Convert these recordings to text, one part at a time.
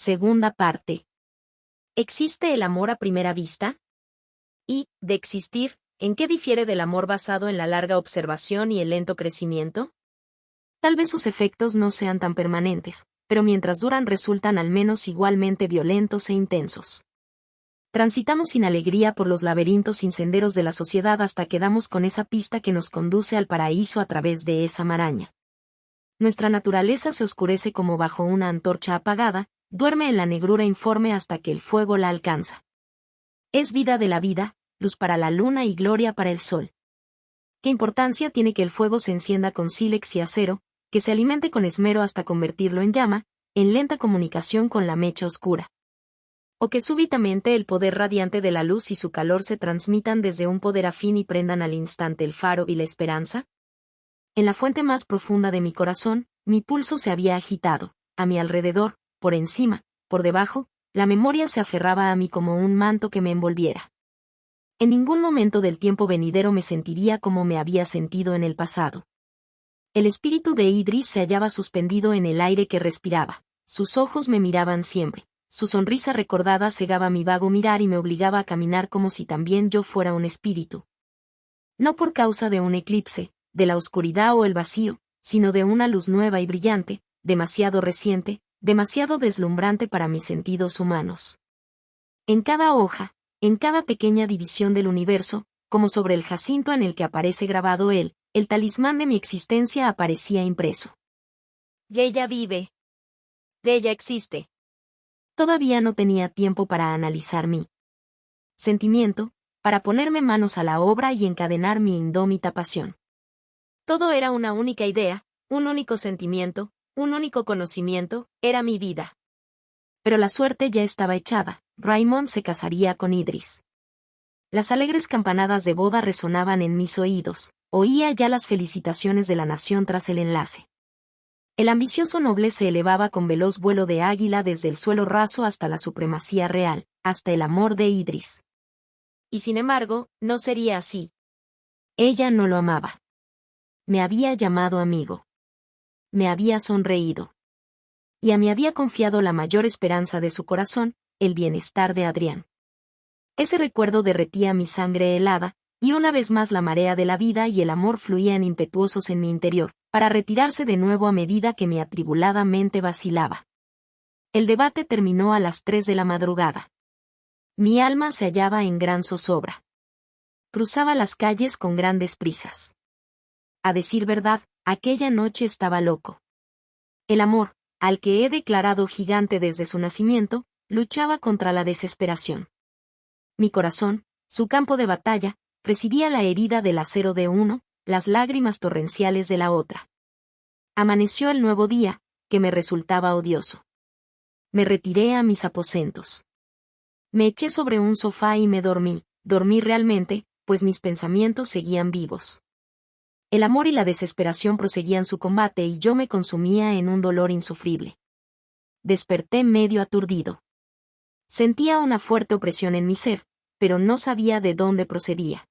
Segunda parte. ¿Existe el amor a primera vista? Y, de existir, ¿en qué difiere del amor basado en la larga observación y el lento crecimiento? Tal vez sus efectos no sean tan permanentes, pero mientras duran resultan al menos igualmente violentos e intensos. Transitamos sin alegría por los laberintos sin senderos de la sociedad hasta que damos con esa pista que nos conduce al paraíso a través de esa maraña. Nuestra naturaleza se oscurece como bajo una antorcha apagada, duerme en la negrura informe hasta que el fuego la alcanza. Es vida de la vida, luz para la luna y gloria para el sol. ¿Qué importancia tiene que el fuego se encienda con sílex y acero, que se alimente con esmero hasta convertirlo en llama, en lenta comunicación con la mecha oscura? O que súbitamente el poder radiante de la luz y su calor se transmitan desde un poder afín y prendan al instante el faro y la esperanza? En la fuente más profunda de mi corazón, mi pulso se había agitado, a mi alrededor, por encima, por debajo, la memoria se aferraba a mí como un manto que me envolviera. En ningún momento del tiempo venidero me sentiría como me había sentido en el pasado. El espíritu de Idris se hallaba suspendido en el aire que respiraba, sus ojos me miraban siempre, su sonrisa recordada cegaba mi vago mirar y me obligaba a caminar como si también yo fuera un espíritu. No por causa de un eclipse, de la oscuridad o el vacío, sino de una luz nueva y brillante, demasiado reciente, demasiado deslumbrante para mis sentidos humanos. En cada hoja, en cada pequeña división del universo, como sobre el jacinto en el que aparece grabado él, el talismán de mi existencia aparecía impreso. Y ella vive. De ella existe. Todavía no tenía tiempo para analizar mi sentimiento, para ponerme manos a la obra y encadenar mi indómita pasión. Todo era una única idea, un único sentimiento, un único conocimiento, era mi vida. Pero la suerte ya estaba echada, Raymond se casaría con Idris. Las alegres campanadas de boda resonaban en mis oídos, oía ya las felicitaciones de la nación tras el enlace. El ambicioso noble se elevaba con veloz vuelo de águila desde el suelo raso hasta la supremacía real, hasta el amor de Idris. Y sin embargo, no sería así. Ella no lo amaba. Me había llamado amigo. Me había sonreído. Y a mí había confiado la mayor esperanza de su corazón, el bienestar de Adrián. Ese recuerdo derretía mi sangre helada, y una vez más la marea de la vida y el amor fluían impetuosos en mi interior, para retirarse de nuevo a medida que mi atribulada mente vacilaba. El debate terminó a las 3 de la madrugada. Mi alma se hallaba en gran zozobra. Cruzaba las calles con grandes prisas. A decir verdad, aquella noche estaba loco. El amor, al que he declarado gigante desde su nacimiento, luchaba contra la desesperación. Mi corazón, su campo de batalla, recibía la herida del acero de uno, las lágrimas torrenciales de la otra. Amaneció el nuevo día, que me resultaba odioso. Me retiré a mis aposentos. Me eché sobre un sofá y me dormí realmente, pues mis pensamientos seguían vivos. El amor y la desesperación proseguían su combate y yo me consumía en un dolor insufrible. Desperté medio aturdido. Sentía una fuerte opresión en mi ser, pero no sabía de dónde procedía.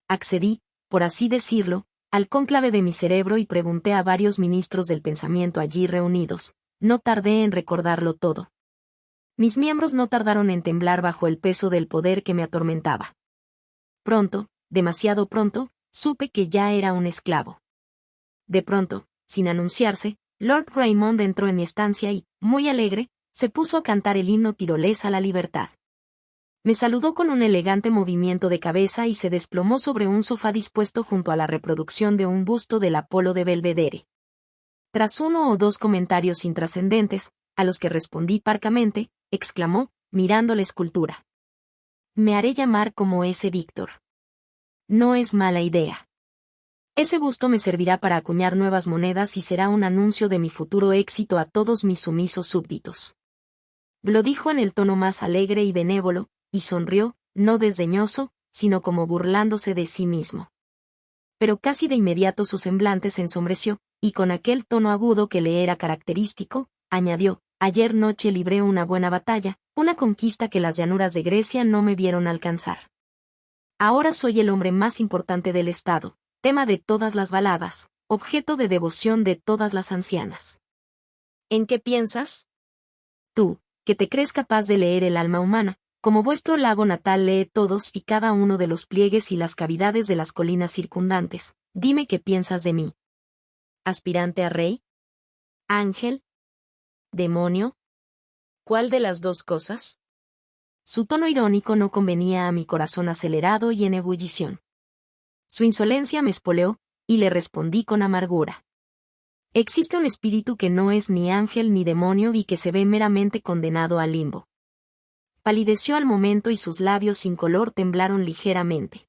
Accedí, por así decirlo, al cónclave de mi cerebro y pregunté a varios ministros del pensamiento allí reunidos. No tardé en recordarlo todo. Mis miembros no tardaron en temblar bajo el peso del poder que me atormentaba. Pronto, demasiado pronto, supe que ya era un esclavo. De pronto, sin anunciarse, Lord Raymond entró en mi estancia y, muy alegre, se puso a cantar el himno tirolés a la libertad. Me saludó con un elegante movimiento de cabeza y se desplomó sobre un sofá dispuesto junto a la reproducción de un busto del Apolo de Belvedere. Tras uno o dos comentarios intrascendentes, a los que respondí parcamente, exclamó, mirando la escultura: «Me haré llamar como ese Víctor. No es mala idea. Ese busto me servirá para acuñar nuevas monedas y será un anuncio de mi futuro éxito a todos mis sumisos súbditos». Lo dijo en el tono más alegre y benévolo, y sonrió, no desdeñoso, sino como burlándose de sí mismo. Pero casi de inmediato su semblante se ensombreció, y con aquel tono agudo que le era característico, añadió: «Ayer noche libré una buena batalla, una conquista que las llanuras de Grecia no me vieron alcanzar. Ahora soy el hombre más importante del Estado, tema de todas las baladas, objeto de devoción de todas las ancianas». «¿En qué piensas?» «Tú, que te crees capaz de leer el alma humana, como vuestro lago natal lee todos y cada uno de los pliegues y las cavidades de las colinas circundantes. Dime qué piensas de mí. ¿Aspirante a rey? ¿Ángel? ¿Demonio? ¿Cuál de las dos cosas? Su tono irónico no convenía a mi corazón acelerado y en ebullición. Su insolencia me espoleó, y le respondí con amargura. Existe un espíritu que no es ni ángel ni demonio y que se ve meramente condenado al limbo. Palideció al momento y sus labios sin color temblaron ligeramente.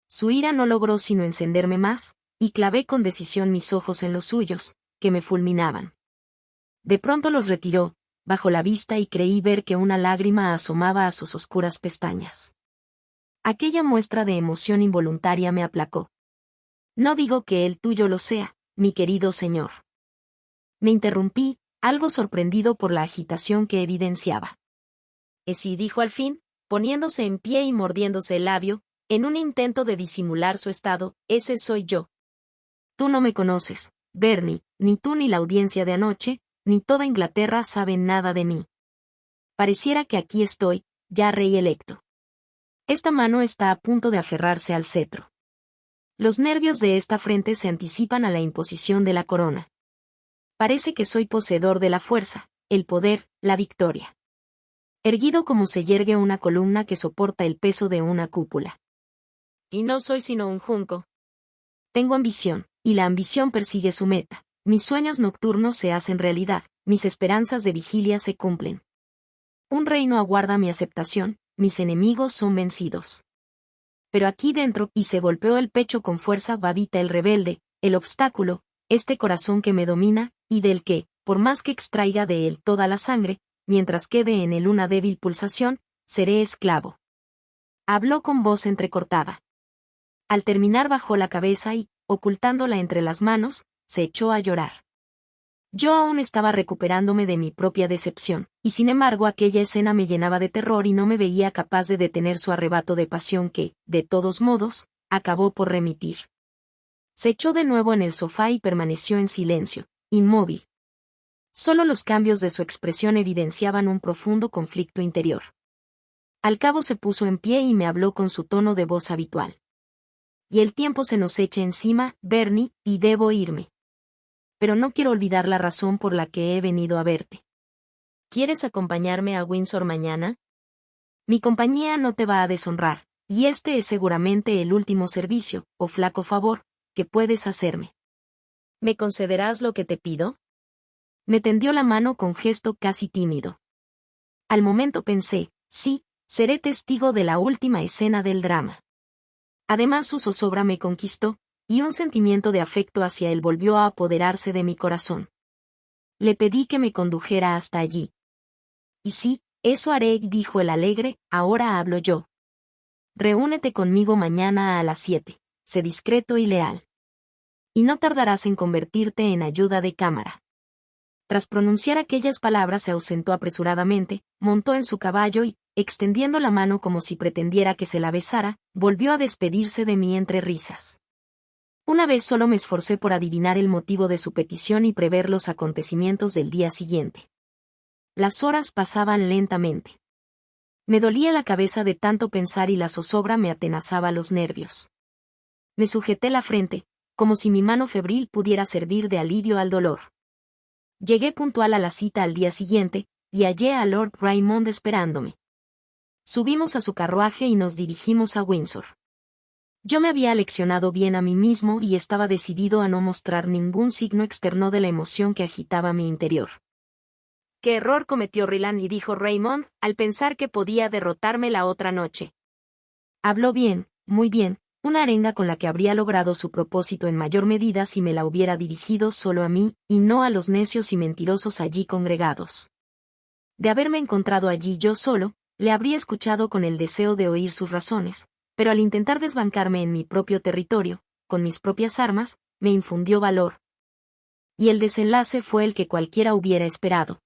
Su ira no logró sino encenderme más, y clavé con decisión mis ojos en los suyos, que me fulminaban. De pronto los retiró, bajo la vista y creí ver que una lágrima asomaba a sus oscuras pestañas. Aquella muestra de emoción involuntaria me aplacó. No digo que el tuyo lo sea, mi querido señor. Me interrumpí, algo sorprendido por la agitación que evidenciaba. Sí, dijo al fin, poniéndose en pie y mordiéndose el labio, en un intento de disimular su estado, ese soy yo. Tú no me conoces, Bernie, ni tú ni la audiencia de anoche, ni toda Inglaterra saben nada de mí. Pareciera que aquí estoy, ya rey electo. Esta mano está a punto de aferrarse al cetro. Los nervios de esta frente se anticipan a la imposición de la corona. Parece que soy poseedor de la fuerza, el poder, la victoria. Erguido como se yergue una columna que soporta el peso de una cúpula. Y no soy sino un junco. Tengo ambición, y la ambición persigue su meta. Mis sueños nocturnos se hacen realidad, mis esperanzas de vigilia se cumplen. Un reino aguarda mi aceptación, mis enemigos son vencidos. Pero aquí dentro, y se golpeó el pecho con fuerza, habita el rebelde, el obstáculo, este corazón que me domina, y del que, por más que extraiga de él toda la sangre, mientras quede en él una débil pulsación, seré esclavo. Habló con voz entrecortada. Al terminar bajó la cabeza y, ocultándola entre las manos, se echó a llorar. Yo aún estaba recuperándome de mi propia decepción, y sin embargo aquella escena me llenaba de terror y no me veía capaz de detener su arrebato de pasión que, de todos modos, acabó por remitir. Se echó de nuevo en el sofá y permaneció en silencio, inmóvil. Solo los cambios de su expresión evidenciaban un profundo conflicto interior. Al cabo se puso en pie y me habló con su tono de voz habitual. Y el tiempo se nos echa encima, Bernie, y debo irme. Pero no quiero olvidar la razón por la que he venido a verte. ¿Quieres acompañarme a Windsor mañana? Mi compañía no te va a deshonrar, y este es seguramente el último servicio, o flaco favor, que puedes hacerme. ¿Me concederás lo que te pido? Me tendió la mano con gesto casi tímido. Al momento pensé, sí, seré testigo de la última escena del drama. Además su zozobra me conquistó, y un sentimiento de afecto hacia él volvió a apoderarse de mi corazón. Le pedí que me condujera hasta allí. Y sí, eso haré, dijo el alegre, ahora hablo yo. Reúnete conmigo mañana a las 7, sé discreto y leal. Y no tardarás en convertirte en ayuda de cámara. Tras pronunciar aquellas palabras se ausentó apresuradamente, montó en su caballo y, extendiendo la mano como si pretendiera que se la besara, volvió a despedirse de mí entre risas. Una vez solo me esforcé por adivinar el motivo de su petición y prever los acontecimientos del día siguiente. Las horas pasaban lentamente. Me dolía la cabeza de tanto pensar y la zozobra me atenazaba los nervios. Me sujeté la frente, como si mi mano febril pudiera servir de alivio al dolor. Llegué puntual a la cita al día siguiente, y hallé a Lord Raymond esperándome. Subimos a su carruaje y nos dirigimos a Windsor. Yo me había leccionado bien a mí mismo y estaba decidido a no mostrar ningún signo externo de la emoción que agitaba mi interior. ¿Qué error cometió Ryland? Y dijo Raymond, al pensar que podía derrotarme la otra noche. Habló bien, muy bien, una arenga con la que habría logrado su propósito en mayor medida si me la hubiera dirigido solo a mí, y no a los necios y mentirosos allí congregados. De haberme encontrado allí yo solo, le habría escuchado con el deseo de oír sus razones, pero al intentar desbancarme en mi propio territorio, con mis propias armas, me infundió valor. Y el desenlace fue el que cualquiera hubiera esperado.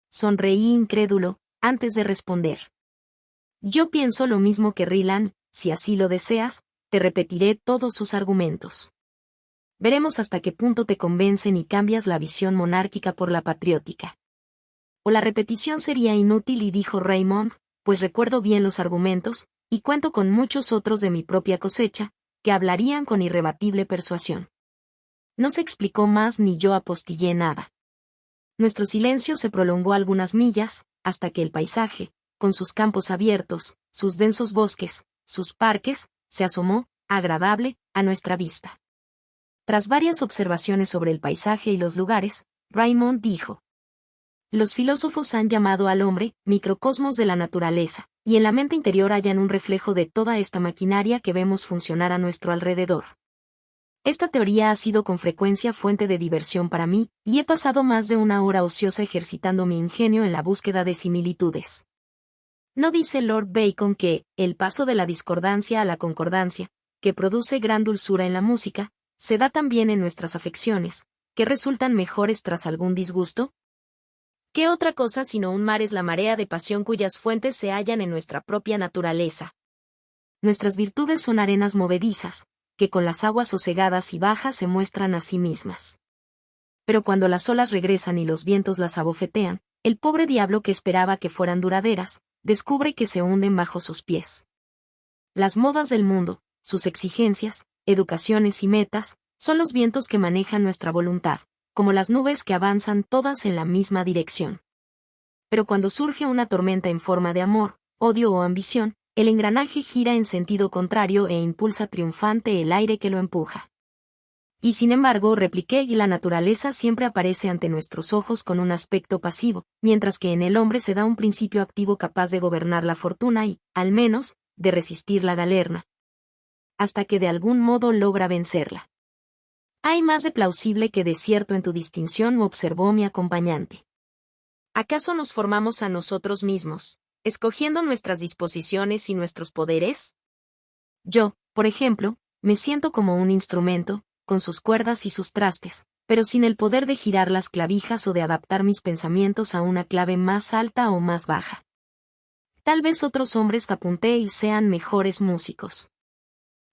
Sonreí incrédulo, antes de responder. Yo pienso lo mismo que Ryland, si así lo deseas, te repetiré todos sus argumentos. Veremos hasta qué punto te convencen y cambias la visión monárquica por la patriótica. o la repetición sería inútil, y dijo Raymond, pues recuerdo bien los argumentos, y cuento con muchos otros de mi propia cosecha, que hablarían con irrebatible persuasión. No se explicó más ni yo apostillé nada. Nuestro silencio se prolongó algunas millas, hasta que el paisaje, con sus campos abiertos, sus densos bosques, sus parques, se asomó, agradable, a nuestra vista. Tras varias observaciones sobre el paisaje y los lugares, Raymond dijo: los filósofos han llamado al hombre microcosmos de la naturaleza, y en la mente interior hallan un reflejo de toda esta maquinaria que vemos funcionar a nuestro alrededor. Esta teoría ha sido con frecuencia fuente de diversión para mí, y he pasado más de una hora ociosa ejercitando mi ingenio en la búsqueda de similitudes. ¿No dice Lord Bacon que el paso de la discordancia a la concordancia, que produce gran dulzura en la música, se da también en nuestras afecciones, que resultan mejores tras algún disgusto? ¿Qué otra cosa sino un mar es la marea de pasión cuyas fuentes se hallan en nuestra propia naturaleza? Nuestras virtudes son arenas movedizas, que con las aguas sosegadas y bajas se muestran a sí mismas. Pero cuando las olas regresan y los vientos las abofetean, el pobre diablo que esperaba que fueran duraderas, descubre que se hunden bajo sus pies. Las modas del mundo, sus exigencias, educaciones y metas, son los vientos que manejan nuestra voluntad, como las nubes que avanzan todas en la misma dirección. Pero cuando surge una tormenta en forma de amor, odio o ambición, el engranaje gira en sentido contrario e impulsa triunfante el aire que lo empuja. Y sin embargo, repliqué, y la naturaleza siempre aparece ante nuestros ojos con un aspecto pasivo, mientras que en el hombre se da un principio activo capaz de gobernar la fortuna y, al menos, de resistir la galerna, hasta que de algún modo logra vencerla. Hay más de plausible que de cierto en tu distinción, observó mi acompañante. ¿Acaso nos formamos a nosotros mismos, escogiendo nuestras disposiciones y nuestros poderes? Yo, por ejemplo, me siento como un instrumento, con sus cuerdas y sus trastes, pero sin el poder de girar las clavijas o de adaptar mis pensamientos a una clave más alta o más baja. Tal vez otros hombres apunté y sean mejores músicos.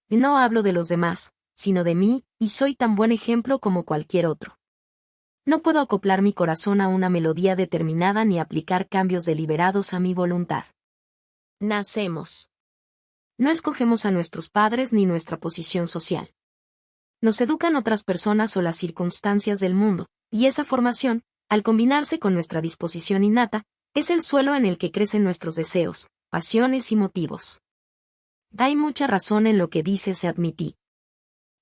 No hablo de los demás, sino de mí, y soy tan buen ejemplo como cualquier otro. No puedo acoplar mi corazón a una melodía determinada ni aplicar cambios deliberados a mi voluntad. Nacemos. No escogemos a nuestros padres ni nuestra posición social. Nos educan otras personas o las circunstancias del mundo, y esa formación, al combinarse con nuestra disposición innata, es el suelo en el que crecen nuestros deseos, pasiones y motivos. Hay mucha razón en lo que dice, se admití.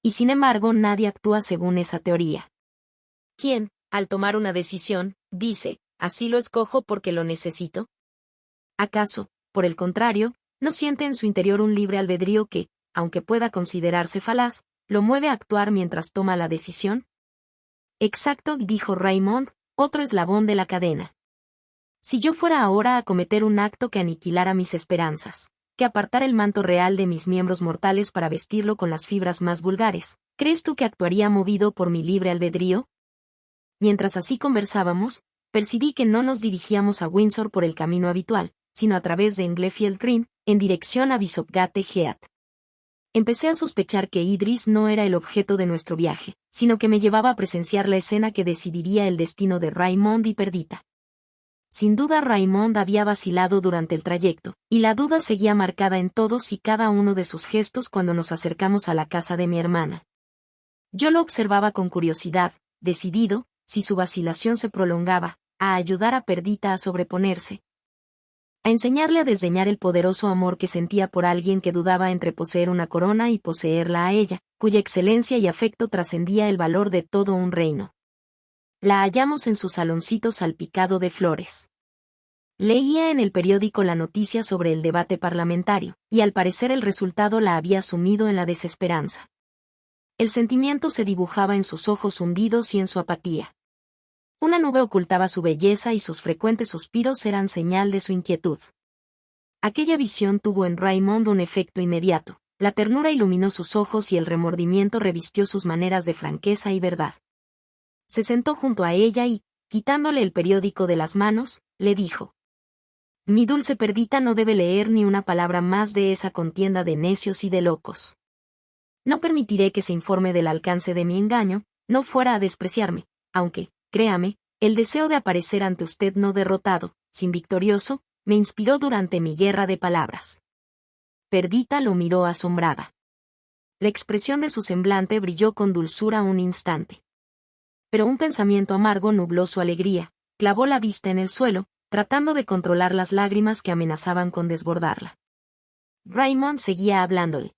Y sin embargo nadie actúa según esa teoría. ¿Quién, al tomar una decisión, dice, así lo escojo porque lo necesito? ¿Acaso, por el contrario, no siente en su interior un libre albedrío que, aunque pueda considerarse falaz, lo mueve a actuar mientras toma la decisión? Exacto, dijo Raymond, otro eslabón de la cadena. Si yo fuera ahora a cometer un acto que aniquilara mis esperanzas, que apartar el manto real de mis miembros mortales para vestirlo con las fibras más vulgares, ¿crees tú que actuaría movido por mi libre albedrío? Mientras así conversábamos, percibí que no nos dirigíamos a Windsor por el camino habitual, sino a través de Englefield Green, en dirección a Bishopgate Heath. Empecé a sospechar que Idris no era el objeto de nuestro viaje, sino que me llevaba a presenciar la escena que decidiría el destino de Raymond y Perdita. Sin duda Raymond había vacilado durante el trayecto, y la duda seguía marcada en todos y cada uno de sus gestos cuando nos acercamos a la casa de mi hermana. Yo lo observaba con curiosidad, decidido, si su vacilación se prolongaba, a ayudar a Perdita a sobreponerse, a enseñarle a desdeñar el poderoso amor que sentía por alguien que dudaba entre poseer una corona y poseerla a ella, cuya excelencia y afecto trascendía el valor de todo un reino. La hallamos en su saloncito salpicado de flores. Leía en el periódico la noticia sobre el debate parlamentario, y al parecer el resultado la había sumido en la desesperanza. El sentimiento se dibujaba en sus ojos hundidos y en su apatía. Una nube ocultaba su belleza y sus frecuentes suspiros eran señal de su inquietud. Aquella visión tuvo en Raymond un efecto inmediato. La ternura iluminó sus ojos y el remordimiento revistió sus maneras de franqueza y verdad. Se sentó junto a ella y, quitándole el periódico de las manos, le dijo: «Mi dulce Perdita no debe leer ni una palabra más de esa contienda de necios y de locos. No permitiré que se informe del alcance de mi engaño, no fuera a despreciarme, aunque, créame, El deseo de aparecer ante usted no derrotado, sin victorioso, me inspiró durante mi guerra de palabras. Perdita lo miró asombrada. La expresión de su semblante brilló con dulzura un instante. Pero un pensamiento amargo nubló su alegría, clavó la vista en el suelo, tratando de controlar las lágrimas que amenazaban con desbordarla. Raymond seguía hablándole.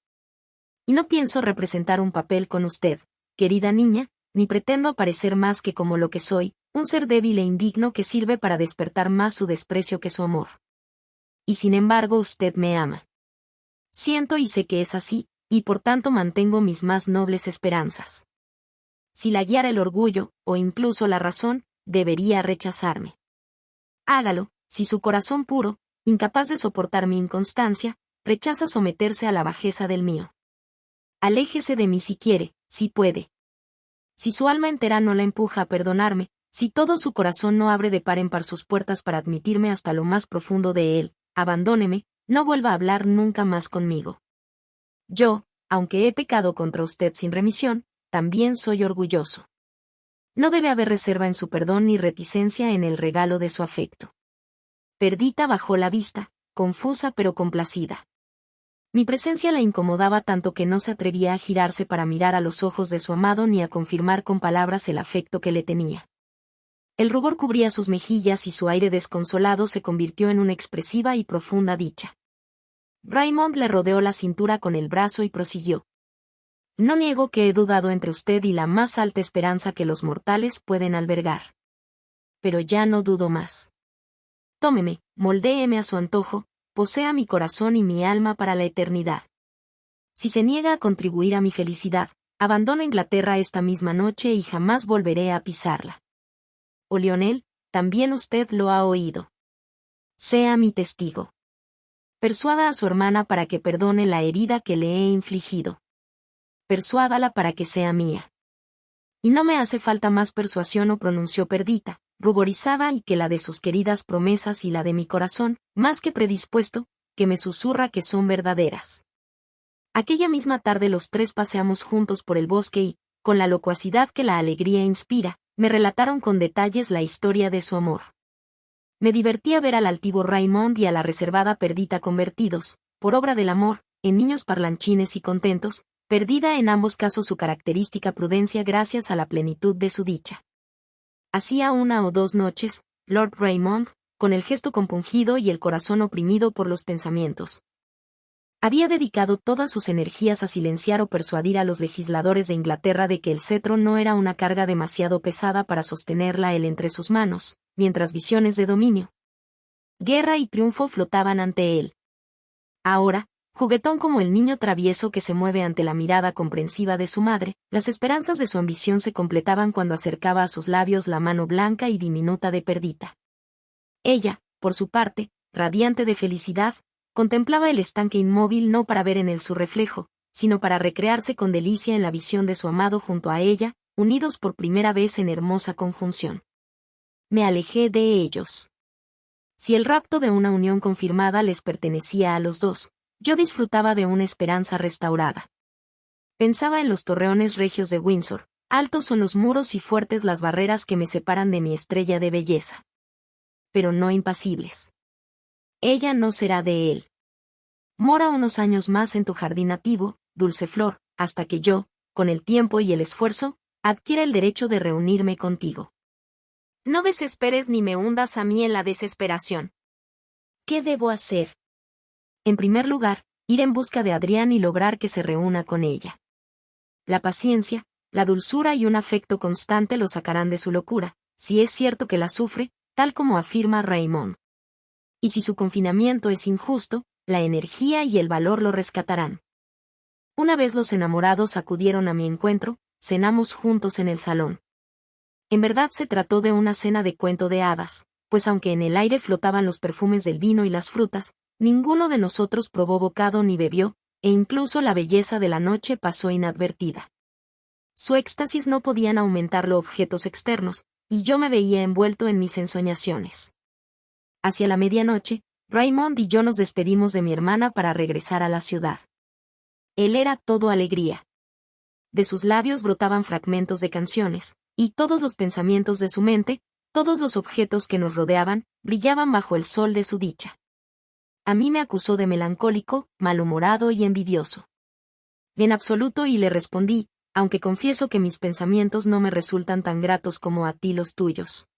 Y no pienso representar un papel con usted, querida niña, ni pretendo aparecer más que como lo que soy, un ser débil e indigno que sirve para despertar más su desprecio que su amor. Y sin embargo usted me ama. Siento y sé que es así, y por tanto mantengo mis más nobles esperanzas. Si la guiara el orgullo, o incluso la razón, debería rechazarme. Hágalo, si su corazón puro, incapaz de soportar mi inconstancia, rechaza someterse a la bajeza del mío. Aléjese de mí si quiere, si puede. Si su alma entera no la empuja a perdonarme, si todo su corazón no abre de par en par sus puertas para admitirme hasta lo más profundo de él, abandóneme, no vuelva a hablar nunca más conmigo. Yo, aunque he pecado contra usted sin remisión, también soy orgulloso. No debe haber reserva en su perdón ni reticencia en el regalo de su afecto. Perdita bajó la vista, confusa pero complacida. Mi presencia la incomodaba tanto que no se atrevía a girarse para mirar a los ojos de su amado ni a confirmar con palabras el afecto que le tenía. El rubor cubría sus mejillas y su aire desconsolado se convirtió en una expresiva y profunda dicha. Raymond le rodeó la cintura con el brazo y prosiguió. No niego que he dudado entre usted y la más alta esperanza que los mortales pueden albergar. Pero ya no dudo más. Tómeme, moldéeme a su antojo, posea mi corazón y mi alma para la eternidad. Si se niega a contribuir a mi felicidad, abandono Inglaterra esta misma noche y jamás volveré a pisarla. O Lionel, también usted lo ha oído. Sea mi testigo. Persuada a su hermana para que perdone la herida que le he infligido. Persuádala para que sea mía. Y no me hace falta más persuasión, o pronunció Perdita, ruborizada y que la de sus queridas promesas y la de mi corazón, más que predispuesto, que me susurra que son verdaderas. Aquella misma tarde los tres paseamos juntos por el bosque y, con la locuacidad que la alegría inspira, me relataron con detalles la historia de su amor. Me divertía ver al altivo Raymond y a la reservada Perdita convertidos, por obra del amor, en niños parlanchines y contentos, perdida en ambos casos su característica prudencia gracias a la plenitud de su dicha. Hacía 1 o 2 noches, Lord Raymond, con el gesto compungido y el corazón oprimido por los pensamientos, había dedicado todas sus energías a silenciar o persuadir a los legisladores de Inglaterra de que el cetro no era una carga demasiado pesada para sostenerla él entre sus manos, mientras visiones de dominio, guerra y triunfo flotaban ante él. Ahora, juguetón como el niño travieso que se mueve ante la mirada comprensiva de su madre, las esperanzas de su ambición se completaban cuando acercaba a sus labios la mano blanca y diminuta de Perdita. Ella, por su parte, radiante de felicidad, contemplaba el estanque inmóvil no para ver en él su reflejo, sino para recrearse con delicia en la visión de su amado junto a ella, unidos por primera vez en hermosa conjunción. Me alejé de ellos. Si el rapto de una unión confirmada les pertenecía a los dos, yo disfrutaba de una esperanza restaurada. Pensaba en los torreones regios de Windsor, altos son los muros y fuertes las barreras que me separan de mi estrella de belleza. Pero no impasibles. Ella no será de él. Mora unos años más en tu jardín nativo, dulce flor, hasta que yo, con el tiempo y el esfuerzo, adquiera el derecho de reunirme contigo. No desesperes ni me hundas a mí en la desesperación. ¿Qué debo hacer? En primer lugar, ir en busca de Adrián y lograr que se reúna con ella. La paciencia, la dulzura y un afecto constante lo sacarán de su locura, si es cierto que la sufre, tal como afirma Raymond. Y si su confinamiento es injusto, la energía y el valor lo rescatarán. Una vez los enamorados acudieron a mi encuentro, cenamos juntos en el salón. En verdad se trató de una cena de cuento de hadas, pues aunque en el aire flotaban los perfumes del vino y las frutas, ninguno de nosotros probó bocado ni bebió, e incluso la belleza de la noche pasó inadvertida. Su éxtasis no podían aumentarlo objetos externos, y yo me veía envuelto en mis ensoñaciones. Hacia la medianoche, Raymond y yo nos despedimos de mi hermana para regresar a la ciudad. Él era todo alegría. De sus labios brotaban fragmentos de canciones, y todos los pensamientos de su mente, Todos los objetos que nos rodeaban brillaban bajo el sol de su dicha. A mí me acusó de melancólico, malhumorado y envidioso. En absoluto, y le respondí, aunque confieso que mis pensamientos no me resultan tan gratos como a ti los tuyos.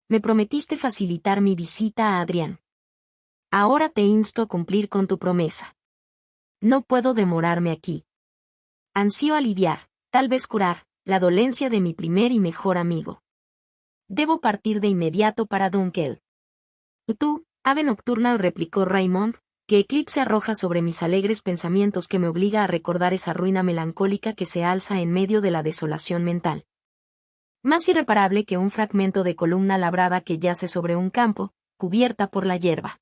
Me prometiste facilitar mi visita a Adrián. Ahora te insto a cumplir con tu promesa. No puedo demorarme aquí. Ansío aliviar, tal vez curar, la dolencia de mi primer y mejor amigo. Debo partir de inmediato para Dunkeld. Tú, ave nocturna, replicó Raymond, que eclipse arroja sobre mis alegres pensamientos que me obliga a recordar esa ruina melancólica que se alza en medio de la desolación mental. Más irreparable que un fragmento de columna labrada que yace sobre un campo, cubierta por la hierba.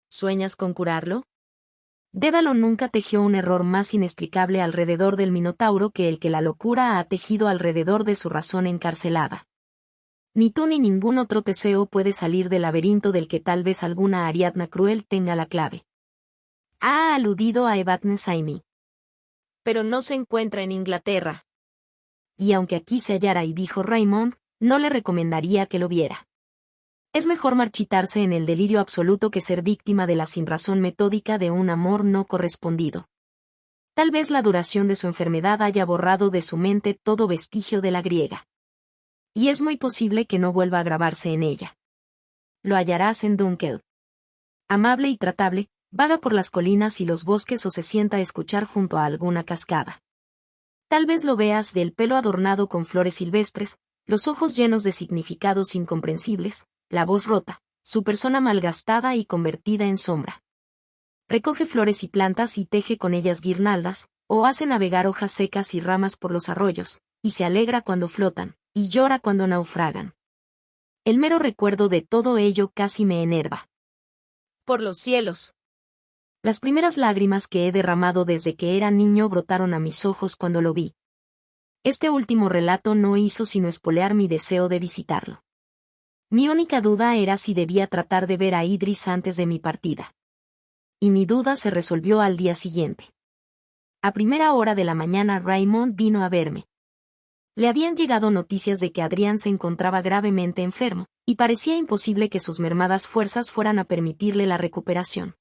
¿Sueñas con curarlo? Dédalo nunca tejió un error más inextricable alrededor del Minotauro que el que la locura ha tejido alrededor de su razón encarcelada. Ni tú ni ningún otro Teseo puede salir del laberinto del que tal vez alguna Ariadna cruel tenga la clave. Ha aludido a Evadne Saimi. Pero no se encuentra en Inglaterra. Y aunque aquí se hallara, y dijo Raymond, no le recomendaría que lo viera. Es mejor marchitarse en el delirio absoluto que ser víctima de la sinrazón metódica de un amor no correspondido. Tal vez la duración de su enfermedad haya borrado de su mente todo vestigio de la griega. Y es muy posible que no vuelva a grabarse en ella. Lo hallarás en Dunkeld. Amable y tratable, vaga por las colinas y los bosques o se sienta a escuchar junto a alguna cascada. Tal vez lo veas del pelo adornado con flores silvestres, los ojos llenos de significados incomprensibles, la voz rota, su persona malgastada y convertida en sombra. Recoge flores y plantas y teje con ellas guirnaldas, o hace navegar hojas secas y ramas por los arroyos, y se alegra cuando flotan, y llora cuando naufragan. El mero recuerdo de todo ello casi me enerva. Por los cielos. Las primeras lágrimas que he derramado desde que era niño brotaron a mis ojos cuando lo vi. Este último relato no hizo sino espolear mi deseo de visitarlo. Mi única duda era si debía tratar de ver a Idris antes de mi partida. Y mi duda se resolvió al día siguiente. A primera hora de la mañana Raymond vino a verme. Le habían llegado noticias de que Adrián se encontraba gravemente enfermo, y parecía imposible que sus mermadas fuerzas fueran a permitirle la recuperación.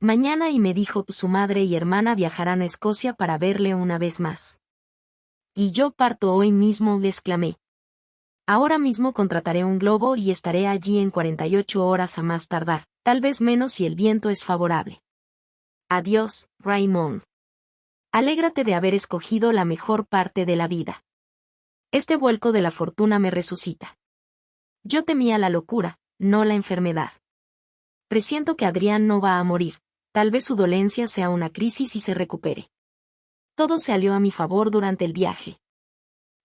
Mañana, y me dijo, su madre y hermana viajarán a Escocia para verle una vez más. Y yo parto hoy mismo, le exclamé. Ahora mismo contrataré un globo y estaré allí en 48 horas a más tardar, tal vez menos si el viento es favorable. Adiós, Raymond. Alégrate de haber escogido la mejor parte de la vida. Este vuelco de la fortuna me resucita. Yo temía la locura, no la enfermedad. Presiento que Adrián no va a morir, tal vez su dolencia sea una crisis y se recupere. Todo se alió a mi favor durante el viaje.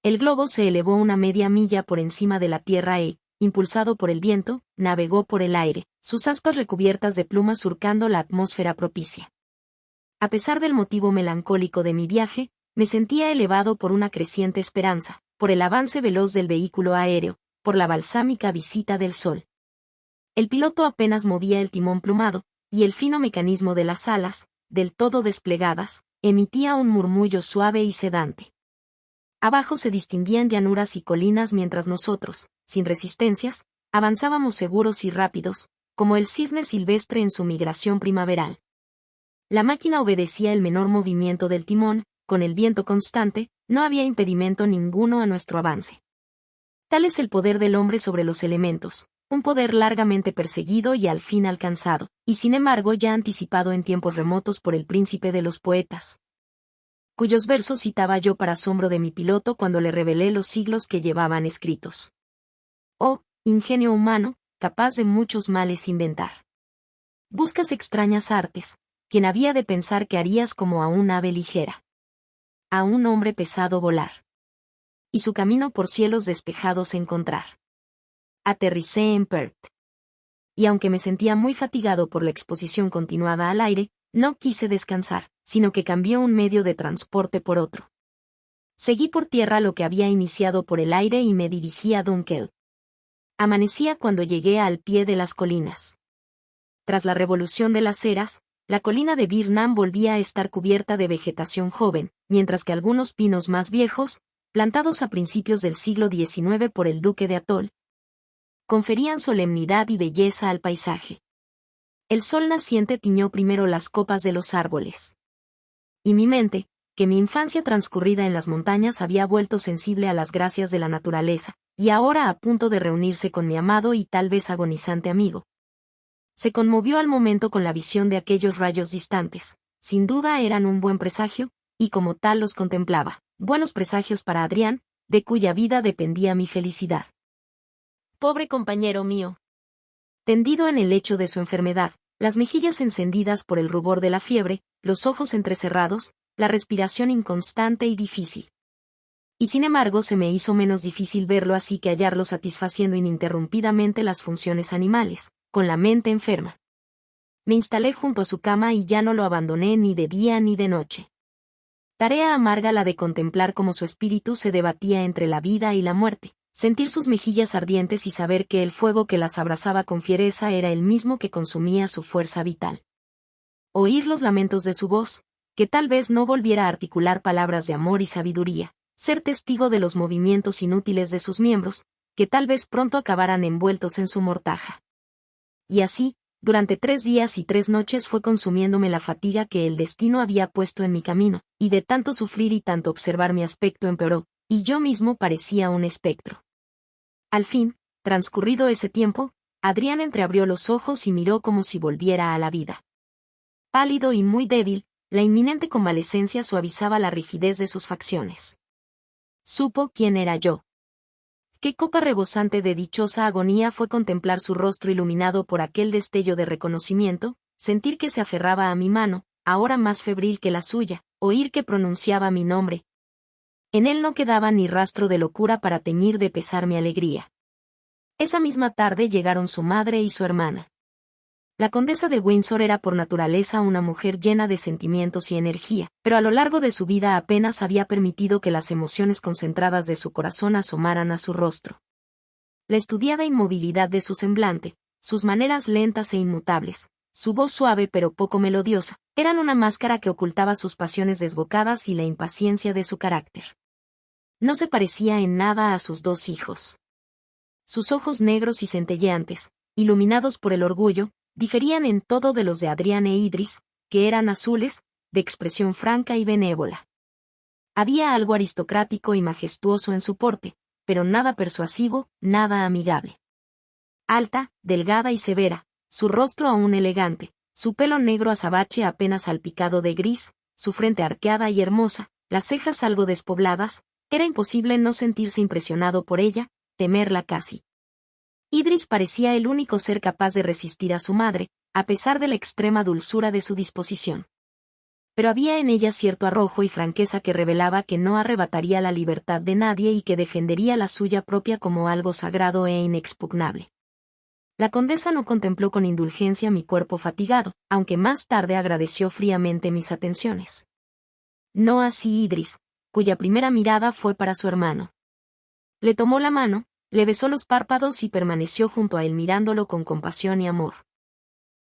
El globo se elevó una media milla por encima de la tierra e, impulsado por el viento, navegó por el aire, sus aspas recubiertas de plumas surcando la atmósfera propicia. A pesar del motivo melancólico de mi viaje, me sentía elevado por una creciente esperanza, por el avance veloz del vehículo aéreo, por la balsámica visita del sol. El piloto apenas movía el timón plumado, y el fino mecanismo de las alas, del todo desplegadas, emitía un murmullo suave y sedante. Abajo se distinguían llanuras y colinas mientras nosotros, sin resistencias, avanzábamos seguros y rápidos, como el cisne silvestre en su migración primaveral. La máquina obedecía el menor movimiento del timón, con el viento constante, no había impedimento ninguno a nuestro avance. Tal es el poder del hombre sobre los elementos, un poder largamente perseguido y al fin alcanzado, y sin embargo ya anticipado en tiempos remotos por el príncipe de los poetas, cuyos versos citaba yo para asombro de mi piloto cuando le revelé los siglos que llevaban escritos. Oh, ingenio humano, capaz de muchos males inventar. Buscas extrañas artes, quien había de pensar que harías como a un ave ligera. A un hombre pesado volar. Y su camino por cielos despejados encontrar. Aterricé en Perth. Y aunque me sentía muy fatigado por la exposición continuada al aire, no quise descansar, sino que cambié un medio de transporte por otro. Seguí por tierra lo que había iniciado por el aire y me dirigí a Dunkeld. Amanecía cuando llegué al pie de las colinas. Tras la revolución de las eras, la colina de Birnam volvía a estar cubierta de vegetación joven, mientras que algunos pinos más viejos, plantados a principios del siglo XIX por el duque de Atholl, conferían solemnidad y belleza al paisaje. El sol naciente tiñó primero las copas de los árboles. Y mi mente, que mi infancia transcurrida en las montañas había vuelto sensible a las gracias de la naturaleza, y ahora a punto de reunirse con mi amado y tal vez agonizante amigo, se conmovió al momento con la visión de aquellos rayos distantes. Sin duda eran un buen presagio, y como tal los contemplaba. Buenos presagios para Adrián, de cuya vida dependía mi felicidad. Pobre compañero mío. Tendido en el lecho de su enfermedad, las mejillas encendidas por el rubor de la fiebre, los ojos entrecerrados, la respiración inconstante y difícil. Y sin embargo se me hizo menos difícil verlo así que hallarlo satisfaciendo ininterrumpidamente las funciones animales, con la mente enferma. Me instalé junto a su cama y ya no lo abandoné ni de día ni de noche. Tarea amarga la de contemplar cómo su espíritu se debatía entre la vida y la muerte, sentir sus mejillas ardientes y saber que el fuego que las abrazaba con fiereza era el mismo que consumía su fuerza vital. Oír los lamentos de su voz, que tal vez no volviera a articular palabras de amor y sabiduría, ser testigo de los movimientos inútiles de sus miembros, que tal vez pronto acabaran envueltos en su mortaja. Y así, durante 3 días y 3 noches fue consumiéndome la fatiga que el destino había puesto en mi camino, y de tanto sufrir y tanto observar mi aspecto empeoró, y yo mismo parecía un espectro. Al fin, transcurrido ese tiempo, Adrián entreabrió los ojos y miró como si volviera a la vida. Pálido y muy débil, la inminente convalecencia suavizaba la rigidez de sus facciones. Supo quién era yo. Qué copa rebosante de dichosa agonía fue contemplar su rostro iluminado por aquel destello de reconocimiento, sentir que se aferraba a mi mano, ahora más febril que la suya, oír que pronunciaba mi nombre. En él no quedaba ni rastro de locura para teñir de pesar mi alegría. Esa misma tarde llegaron su madre y su hermana. La condesa de Windsor era por naturaleza una mujer llena de sentimientos y energía, pero a lo largo de su vida apenas había permitido que las emociones concentradas de su corazón asomaran a su rostro. La estudiada inmovilidad de su semblante, sus maneras lentas e inmutables, su voz suave pero poco melodiosa, eran una máscara que ocultaba sus pasiones desbocadas y la impaciencia de su carácter. No se parecía en nada a sus 2 hijos. Sus ojos negros y centelleantes, iluminados por el orgullo, diferían en todo de los de Adrián e Idris, que eran azules, de expresión franca y benévola. Había algo aristocrático y majestuoso en su porte, pero nada persuasivo, nada amigable. Alta, delgada y severa, su rostro aún elegante, su pelo negro azabache apenas salpicado de gris, su frente arqueada y hermosa, las cejas algo despobladas, era imposible no sentirse impresionado por ella, temerla casi. Idris parecía el único ser capaz de resistir a su madre, a pesar de la extrema dulzura de su disposición. Pero había en ella cierto arrojo y franqueza que revelaba que no arrebataría la libertad de nadie y que defendería la suya propia como algo sagrado e inexpugnable. La condesa no contempló con indulgencia mi cuerpo fatigado, aunque más tarde agradeció fríamente mis atenciones. No así Idris, cuya primera mirada fue para su hermano. Le tomó la mano, le besó los párpados y permaneció junto a él mirándolo con compasión y amor.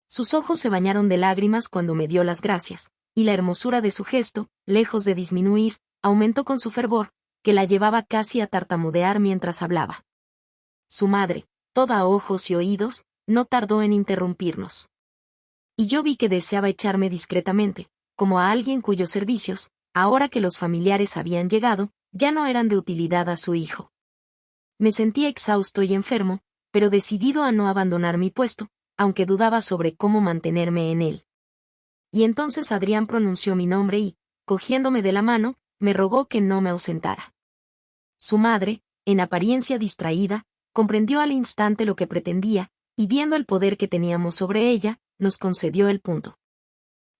Sus ojos se bañaron de lágrimas cuando me dio las gracias, y la hermosura de su gesto, lejos de disminuir, aumentó con su fervor, que la llevaba casi a tartamudear mientras hablaba. Su madre, toda ojos y oídos, no tardó en interrumpirnos. Y yo vi que deseaba echarme discretamente, como a alguien cuyos servicios, ahora que los familiares habían llegado, ya no eran de utilidad a su hijo. Me sentía exhausto y enfermo, pero decidido a no abandonar mi puesto, aunque dudaba sobre cómo mantenerme en él. Y entonces Adrián pronunció mi nombre y, cogiéndome de la mano, me rogó que no me ausentara. Su madre, en apariencia distraída, comprendió al instante lo que pretendía, y viendo el poder que teníamos sobre ella, nos concedió el punto.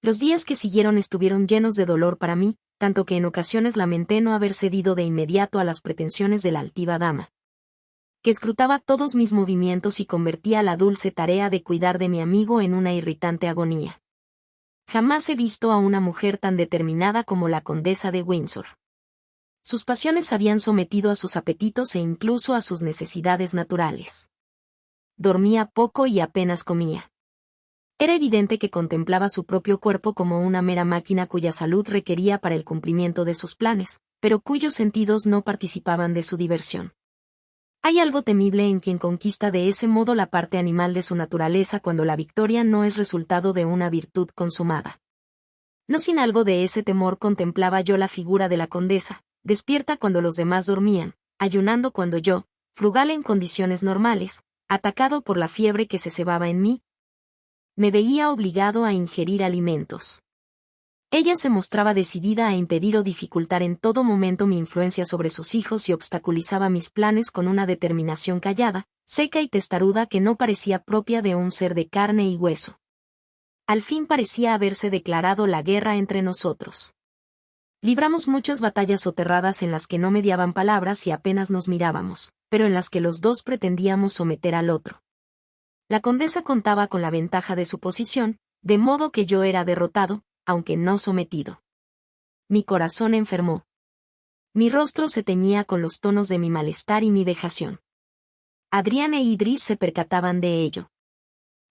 Los días que siguieron estuvieron llenos de dolor para mí, tanto que en ocasiones lamenté no haber cedido de inmediato a las pretensiones de la altiva dama, que escrutaba todos mis movimientos y convertía la dulce tarea de cuidar de mi amigo en una irritante agonía. Jamás he visto a una mujer tan determinada como la condesa de Windsor. Sus pasiones habían sometido a sus apetitos e incluso a sus necesidades naturales. Dormía poco y apenas comía. Era evidente que contemplaba su propio cuerpo como una mera máquina cuya salud requería para el cumplimiento de sus planes, pero cuyos sentidos no participaban de su diversión. Hay algo temible en quien conquista de ese modo la parte animal de su naturaleza cuando la victoria no es resultado de una virtud consumada. No sin algo de ese temor contemplaba yo la figura de la condesa, despierta cuando los demás dormían, ayunando cuando yo, frugal en condiciones normales, atacado por la fiebre que se cebaba en mí, me veía obligado a ingerir alimentos. Ella se mostraba decidida a impedir o dificultar en todo momento mi influencia sobre sus hijos y obstaculizaba mis planes con una determinación callada, seca y testaruda que no parecía propia de un ser de carne y hueso. Al fin parecía haberse declarado la guerra entre nosotros. Libramos muchas batallas soterradas en las que no mediaban palabras y apenas nos mirábamos, pero en las que los dos pretendíamos someter al otro. La condesa contaba con la ventaja de su posición, de modo que yo era derrotado, aunque no sometido. Mi corazón enfermó. Mi rostro se teñía con los tonos de mi malestar y mi vejación. Adrián e Idris se percataban de ello.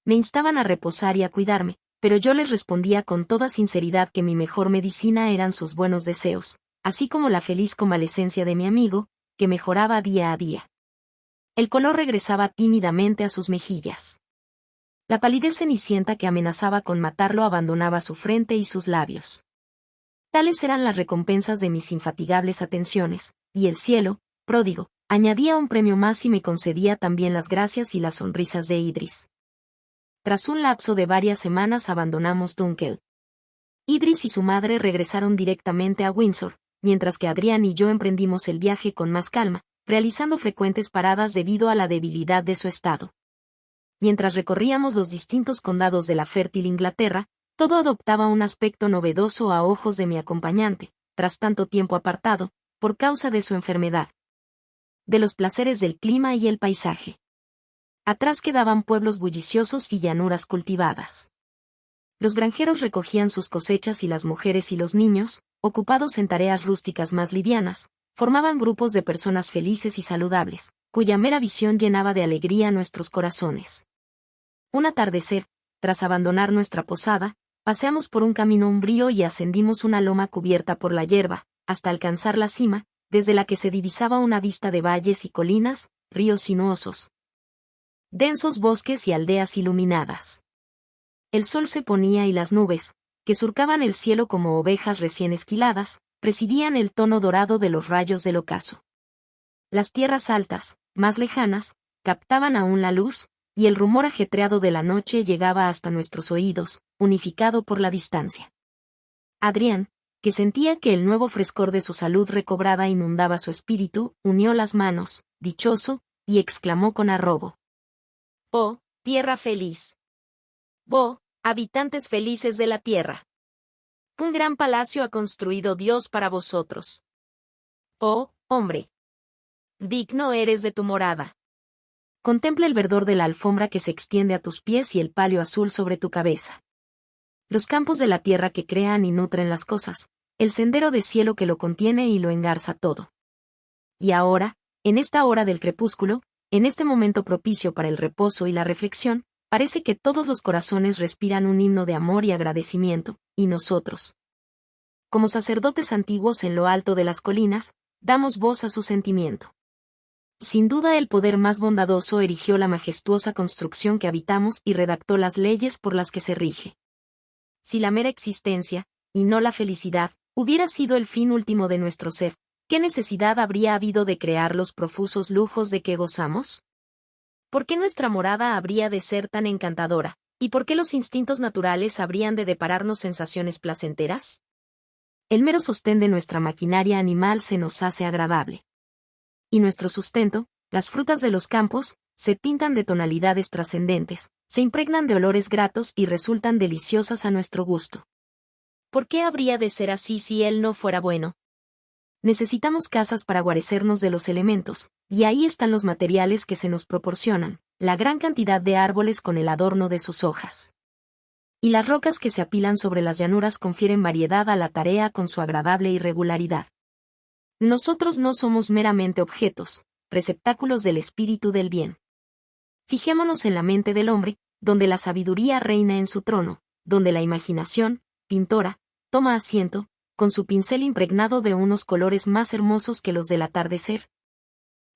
Me instaban a reposar y a cuidarme, pero yo les respondía con toda sinceridad que mi mejor medicina eran sus buenos deseos, así como la feliz convalecencia de mi amigo, que mejoraba día a día. El color regresaba tímidamente a sus mejillas. La palidez cenicienta que amenazaba con matarlo abandonaba su frente y sus labios. Tales eran las recompensas de mis infatigables atenciones, y el cielo, pródigo, añadía un premio más y me concedía también las gracias y las sonrisas de Idris. Tras un lapso de varias semanas abandonamos Dunkel. Idris y su madre regresaron directamente a Windsor, mientras que Adrián y yo emprendimos el viaje con más calma, realizando frecuentes paradas debido a la debilidad de su estado. Mientras recorríamos los distintos condados de la fértil Inglaterra, todo adoptaba un aspecto novedoso a ojos de mi acompañante, tras tanto tiempo apartado, por causa de su enfermedad. De los placeres del clima y el paisaje. Atrás quedaban pueblos bulliciosos y llanuras cultivadas. Los granjeros recogían sus cosechas y las mujeres y los niños, ocupados en tareas rústicas más livianas, formaban grupos de personas felices y saludables, cuya mera visión llenaba de alegría nuestros corazones. Un atardecer, tras abandonar nuestra posada, paseamos por un camino umbrío y ascendimos una loma cubierta por la hierba, hasta alcanzar la cima, desde la que se divisaba una vista de valles y colinas, ríos sinuosos, densos bosques y aldeas iluminadas. El sol se ponía y las nubes, que surcaban el cielo como ovejas recién esquiladas, recibían el tono dorado de los rayos del ocaso. Las tierras altas, más lejanas, captaban aún la luz, y el rumor ajetreado de la noche llegaba hasta nuestros oídos, unificado por la distancia. Adrián, que sentía que el nuevo frescor de su salud recobrada inundaba su espíritu, unió las manos, dichoso, y exclamó con arrobo: «Oh, tierra feliz! ¡Oh, habitantes felices de la tierra! Un gran palacio ha construido Dios para vosotros. Oh, hombre, digno eres de tu morada. Contempla el verdor de la alfombra que se extiende a tus pies y el palio azul sobre tu cabeza. Los campos de la tierra que crean y nutren las cosas, el sendero de cielo que lo contiene y lo engarza todo. Y ahora, en esta hora del crepúsculo, en este momento propicio para el reposo y la reflexión, parece que todos los corazones respiran un himno de amor y agradecimiento, y nosotros, como sacerdotes antiguos en lo alto de las colinas, damos voz a su sentimiento. Sin duda el poder más bondadoso erigió la majestuosa construcción que habitamos y redactó las leyes por las que se rige. Si la mera existencia, y no la felicidad, hubiera sido el fin último de nuestro ser, ¿qué necesidad habría habido de crear los profusos lujos de que gozamos? ¿Por qué nuestra morada habría de ser tan encantadora? ¿Y por qué los instintos naturales habrían de depararnos sensaciones placenteras? El mero sostén de nuestra maquinaria animal se nos hace agradable. Y nuestro sustento, las frutas de los campos, se pintan de tonalidades trascendentes, se impregnan de olores gratos y resultan deliciosas a nuestro gusto. ¿Por qué habría de ser así si él no fuera bueno? Necesitamos casas para guarecernos de los elementos, y ahí están los materiales que se nos proporcionan, la gran cantidad de árboles con el adorno de sus hojas. Y las rocas que se apilan sobre las llanuras confieren variedad a la tarea con su agradable irregularidad. Nosotros no somos meramente objetos, receptáculos del espíritu del bien. Fijémonos en la mente del hombre, donde la sabiduría reina en su trono, donde la imaginación, pintora, toma asiento, con su pincel impregnado de unos colores más hermosos que los del atardecer.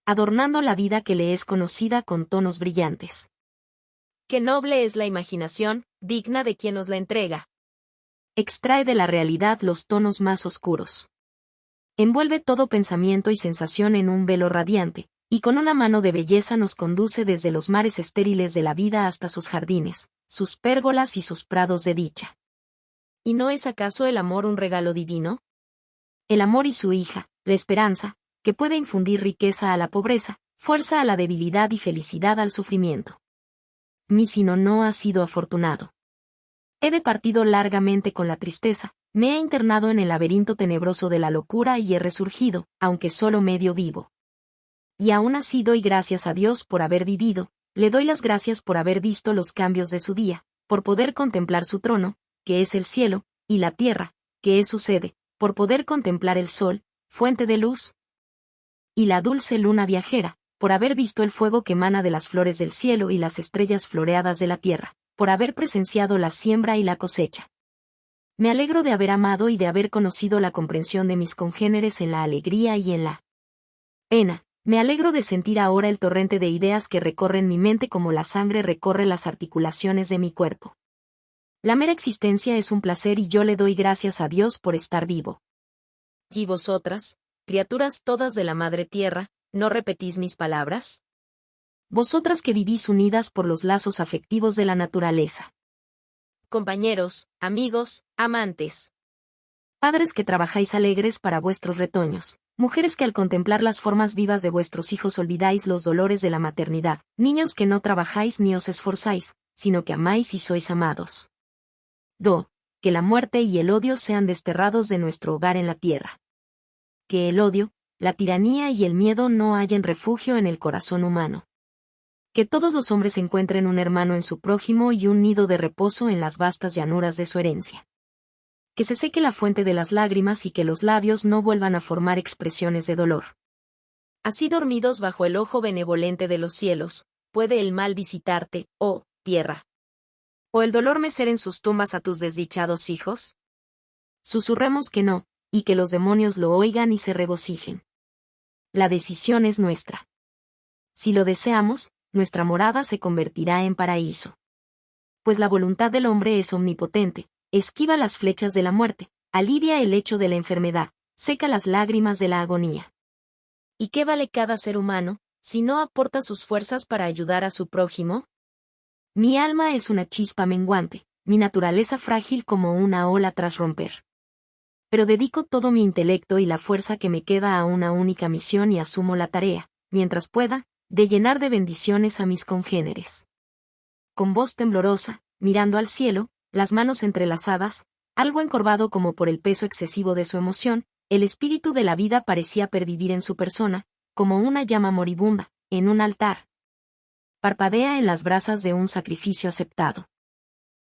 adornando la vida que le es conocida con tonos brillantes. Qué noble es la imaginación, digna de quien nos la entrega. Extrae de la realidad los tonos más oscuros. Envuelve todo pensamiento y sensación en un velo radiante, y con una mano de belleza nos conduce desde los mares estériles de la vida hasta sus jardines, sus pérgolas y sus prados de dicha. ¿Y no es acaso el amor un regalo divino? El amor y su hija, la esperanza, que puede infundir riqueza a la pobreza, fuerza a la debilidad y felicidad al sufrimiento. Mi sino no ha sido afortunado. He departido largamente con la tristeza, me he internado en el laberinto tenebroso de la locura y he resurgido, aunque solo medio vivo. Y aún así doy gracias a Dios por haber vivido, le doy las gracias por haber visto los cambios de su día, por poder contemplar su trono, que es el cielo, y la tierra, que es su sede, por poder contemplar el sol, fuente de luz, y la dulce luna viajera, por haber visto el fuego que emana de las flores del cielo y las estrellas floreadas de la tierra, por haber presenciado la siembra y la cosecha. Me alegro de haber amado y de haber conocido la comprensión de mis congéneres en la alegría y en la pena. Me alegro de sentir ahora el torrente de ideas que recorren mi mente como la sangre recorre las articulaciones de mi cuerpo. La mera existencia es un placer y yo le doy gracias a Dios por estar vivo. ¿Y vosotras, criaturas todas de la madre tierra, no repetís mis palabras? Vosotras que vivís unidas por los lazos afectivos de la naturaleza. Compañeros, amigos, amantes. Padres que trabajáis alegres para vuestros retoños. Mujeres que al contemplar las formas vivas de vuestros hijos olvidáis los dolores de la maternidad. Niños que no trabajáis ni os esforzáis, sino que amáis y sois amados. Que la muerte y el odio sean desterrados de nuestro hogar en la tierra. Que el odio, la tiranía y el miedo no hallen refugio en el corazón humano. Que todos los hombres encuentren un hermano en su prójimo y un nido de reposo en las vastas llanuras de su herencia. Que se seque la fuente de las lágrimas y que los labios no vuelvan a formar expresiones de dolor. Así dormidos bajo el ojo benevolente de los cielos, puede el mal visitarte, oh tierra. ¿O el dolor mecer en sus tumbas a tus desdichados hijos? Susurremos que no, y que los demonios lo oigan y se regocijen. La decisión es nuestra. Si lo deseamos, nuestra morada se convertirá en paraíso. Pues la voluntad del hombre es omnipotente, esquiva las flechas de la muerte, alivia el hecho de la enfermedad, seca las lágrimas de la agonía. ¿Y qué vale cada ser humano, si no aporta sus fuerzas para ayudar a su prójimo? Mi alma es una chispa menguante, mi naturaleza frágil como una ola tras romper. Pero dedico todo mi intelecto y la fuerza que me queda a una única misión y asumo la tarea, mientras pueda, de llenar de bendiciones a mis congéneres. Con voz temblorosa, mirando al cielo, las manos entrelazadas, algo encorvado como por el peso excesivo de su emoción, el espíritu de la vida parecía pervivir en su persona, como una llama moribunda, en un altar. Parpadea en las brasas de un sacrificio aceptado.